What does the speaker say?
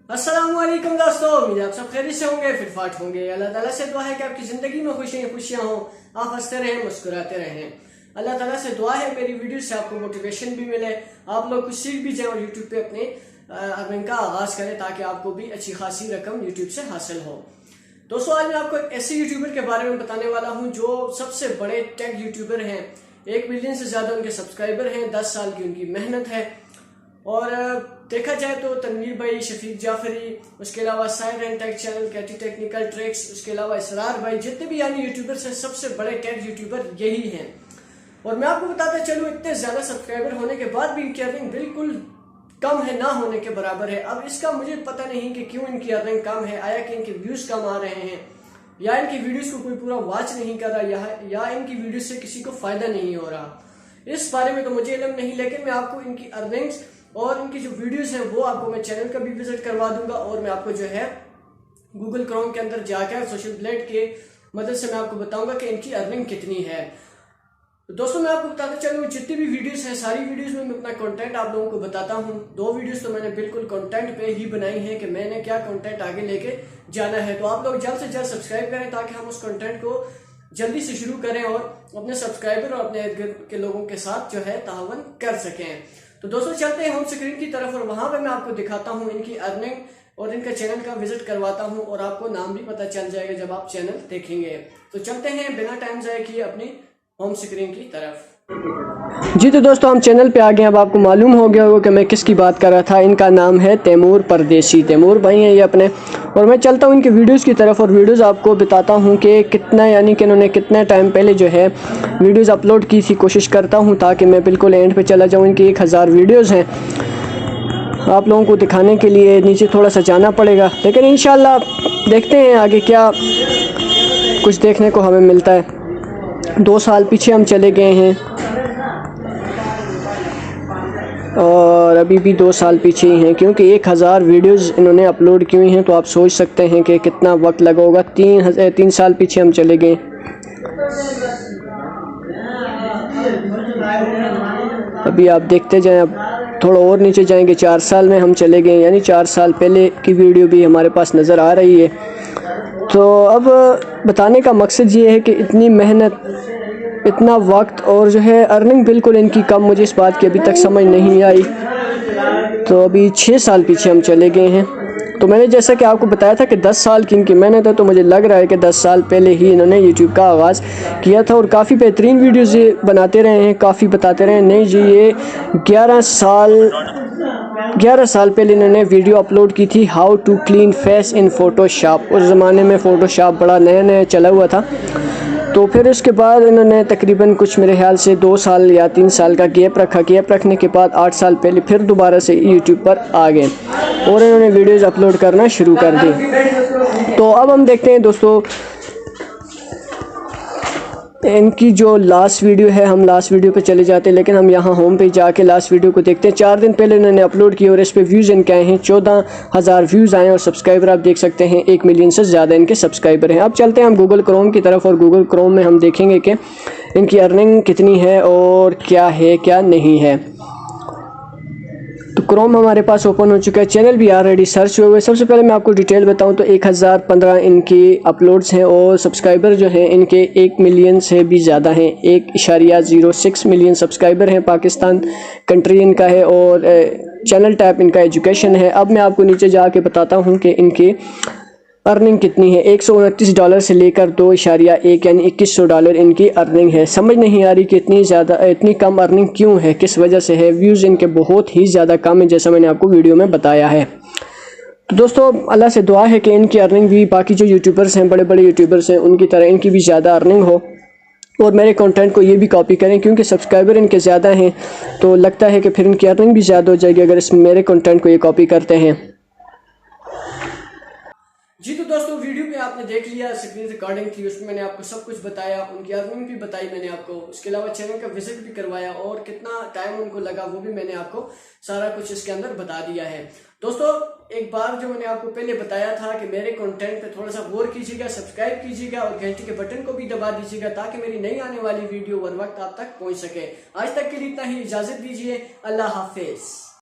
अस्सलामुअलैकुम दोस्तों, उम्मीद आप सब खैरियत से होंगे, फिटफाट होंगे। अल्लाह ताला से दुआ है कि आपकी जिंदगी में खुशियां हों, आप हंसते रहें, मुस्कुराते रहें। अल्लाह ताला से दुआ है मेरी वीडियो से आपको मोटिवेशन भी मिले, आप लोग कुछ सीख भी जाए और यूट्यूब पे अपने अर्निंग का आगाज करें ताकि आपको भी अच्छी खासी रकम यूट्यूब से हासिल हो। दोस्तों, आज मैं आपको एक ऐसे यूट्यूबर के बारे में बताने वाला हूँ जो सबसे बड़े टेक यूट्यूबर हैं। 1 मिलियन से ज्यादा उनके सब्सक्राइबर हैं, 10 साल की उनकी मेहनत है। और देखा जाए तो तनवीर भाई, शफीक जाफरी, उसके अलावा साइड एंड टेक चैनल, कैटी टेक्निकल ट्रिक्स, उसके अलावा इसरार भाई, जितने भी यानी यूट्यूबर्स हैं, सबसे बड़े टेक यूट्यूबर यही हैं। और मैं आपको बताता चलूँ, इतने ज्यादा सब्सक्राइबर होने के बाद भी इनकी अर्निंग बिल्कुल कम है, ना होने के बराबर है। अब इसका मुझे पता नहीं कि क्यों इनकी अर्निंग कम है, आया कि इनके व्यूज कम आ रहे हैं, या इनकी वीडियोस को कोई पूरा वॉच नहीं कर रहा, या इनकी वीडियो से किसी को फायदा नहीं हो रहा। इस बारे में तो मुझे इल्म नहीं, लेकिन मैं आपको इनकी अर्निंग्स और इनकी जो वीडियोस हैं वो आपको मैं चैनल का भी विजिट करवा दूंगा, और मैं आपको जो है गूगल क्रोम के अंदर जाकर सोशल ब्लेड के मदद से मैं आपको बताऊंगा कि इनकी अर्निंग कितनी है। तो दोस्तों, मैं आपको बताता चलूँ, जितनी भी वीडियोस हैं, सारी वीडियोस में मैं अपना कंटेंट आप लोगों को बताता हूँ। 2 वीडियोस तो मैंने बिल्कुल कंटेंट पे ही बनाई है कि मैंने क्या कंटेंट आगे लेके जाना है। तो आप लोग जल्द से जल्द सब्सक्राइब करें ताकि हम उस कंटेंट को जल्दी से शुरू करें और अपने सब्सक्राइबर और अपने इर्द गिर्द के लोगों के साथ जो है तावन कर सकें। तो दोस्तों, चलते हैं होम स्क्रीन की तरफ, और वहां पे मैं आपको दिखाता हूं इनकी अर्निंग और इनका चैनल का विजिट करवाता हूं, और आपको नाम भी पता चल जाएगा जब आप चैनल देखेंगे। तो चलते हैं बिना टाइम जाए किए अपनी होम स्क्रीन की तरफ। जी तो दोस्तों, हम चैनल पे आ गए। अब आपको मालूम हो गया होगा कि मैं किसकी बात कर रहा था। इनका नाम है तैमूर परदेसी, तैमूर भाई हैं ये अपने। और मैं चलता हूँ इनकी वीडियोस की तरफ, और वीडियोस आपको बताता हूँ कि कितना, यानी कि इन्होंने कितने टाइम पहले जो है वीडियोस अपलोड की थी। कोशिश करता हूँ ताकि मैं बिल्कुल एंड पे चला जाऊँ। इनकी 1000 वीडियोज़ हैं, आप लोगों को दिखाने के लिए नीचे थोड़ा सा जाना पड़ेगा, लेकिन इंशाल्लाह देखते हैं आगे क्या कुछ देखने को हमें मिलता है। 2 साल पीछे हम चले गए हैं, और अभी भी 2 साल पीछे ही हैं, क्योंकि 1000 वीडियोज़ इन्होंने अपलोड की हुई हैं। तो आप सोच सकते हैं कि कितना वक्त लगा होगा। 3 साल पीछे हम चले गए। अभी आप देखते जाएं, अब थोड़ा और नीचे जाएंगे, 4 साल में हम चले गए, यानी 4 साल पहले की वीडियो भी हमारे पास नज़र आ रही है। तो अब बताने का मकसद ये है कि इतनी मेहनत, इतना वक्त, और जो है अर्निंग बिल्कुल इनकी कम, मुझे इस बात की अभी तक समझ नहीं आई। तो अभी 6 साल पीछे हम चले गए हैं। तो मैंने जैसा कि आपको बताया था कि 10 साल की इनकी मेहनत है, तो मुझे लग रहा है कि 10 साल पहले ही इन्होंने यूट्यूब का आगाज़ किया था, और काफ़ी बेहतरीन वीडियोज़ ये बनाते रहे हैं, काफ़ी बताते रहे हैं। नहीं जी, ये 11 साल पहले इन्होंने वीडियो अपलोड की थी, how to clean face in Photoshop. उस ज़माने में फ़ोटोशॉप बड़ा नया नया चला हुआ था। तो फिर उसके बाद इन्होंने तकरीबन कुछ मेरे ख्याल से 2 साल या 3 साल का गैप रखा। गैप रखने के बाद 8 साल पहले फिर दोबारा से यूट्यूब पर आ गए, और इन्होंने वीडियोज़ अपलोड करना शुरू कर दी। तो अब हम देखते हैं दोस्तों इनकी जो लास्ट वीडियो है। हम लास्ट वीडियो पे चले जाते हैं, लेकिन हम यहाँ होम पे जाके लास्ट वीडियो को देखते हैं। 4 दिन पहले इन्होंने अपलोड किया, और इस पे व्यूज़ इनके आए हैं 14,000 व्यूज़ आए हैं, और सब्सक्राइबर आप देख सकते हैं 1 मिलियन से ज़्यादा इनके सब्सक्राइबर हैं। अब चलते हैं हम गूगल क्रोम की तरफ, और गूगल क्रोम में हम देखेंगे कि इनकी अर्निंग कितनी है और क्या है क्या नहीं है। तो क्रोम हमारे पास ओपन हो चुका है, चैनल भी ऑलरेडी सर्च हुए हुए। सबसे पहले मैं आपको डिटेल बताऊं तो 1015 इनकी अपलोड्स हैं, और सब्सक्राइबर जो हैं इनके 1 मिलियन से भी ज़्यादा हैं। 1.06 मिलियन सब्सक्राइबर हैं, पाकिस्तान कंट्री इनका है, और चैनल टाइप इनका एजुकेशन है। अब मैं आपको नीचे जाके बताता हूँ कि इनकी अर्निंग कितनी है। $129 से लेकर 2.1 यानी $2100 इनकी अर्निंग है। समझ नहीं आ रही कि इतनी कम अर्निंग क्यों है, किस वजह से है। व्यूज़ इनके बहुत ही ज़्यादा कम है, जैसा मैंने आपको वीडियो में बताया है। तो दोस्तों, अल्लाह से दुआ है कि इनकी अर्निंग भी बाकी जो यूट्यूबर्स हैं, बड़े बड़े यूट्यूबर्स हैं, उनकी तरह इनकी भी ज़्यादा अर्निंग हो, और मेरे कंटेंट को ये भी कॉपी करें, क्योंकि सब्सक्राइबर इनके ज़्यादा हैं। तो लगता है कि फिर इनकी अर्निंग भी ज़्यादा हो जाएगी अगर इस मेरे कंटेंट को ये कॉपी करते हैं। जी तो दोस्तों, वीडियो पे आपने देख लिया, स्क्रीन रिकॉर्डिंग थी, उसमें मैंने आपको सब कुछ बताया, उनकी अर्निंग भी बताई मैंने आपको, उसके अलावा चैनल का विजिट भी करवाया, और कितना टाइम उनको लगा वो भी मैंने आपको सारा कुछ इसके अंदर बता दिया है। दोस्तों, एक बार जो मैंने आपको पहले बताया था कि मेरे कंटेंट पे थोड़ा सा गौर कीजिएगा, सब्सक्राइब कीजिएगा, और घंटी के बटन को भी दबा दीजिएगा ताकि मेरी नई आने वाली वीडियो बर वक्त आप तक पहुंच सके। आज तक के लिए इतना ही, इजाजत दीजिए, अल्लाह हाफिज।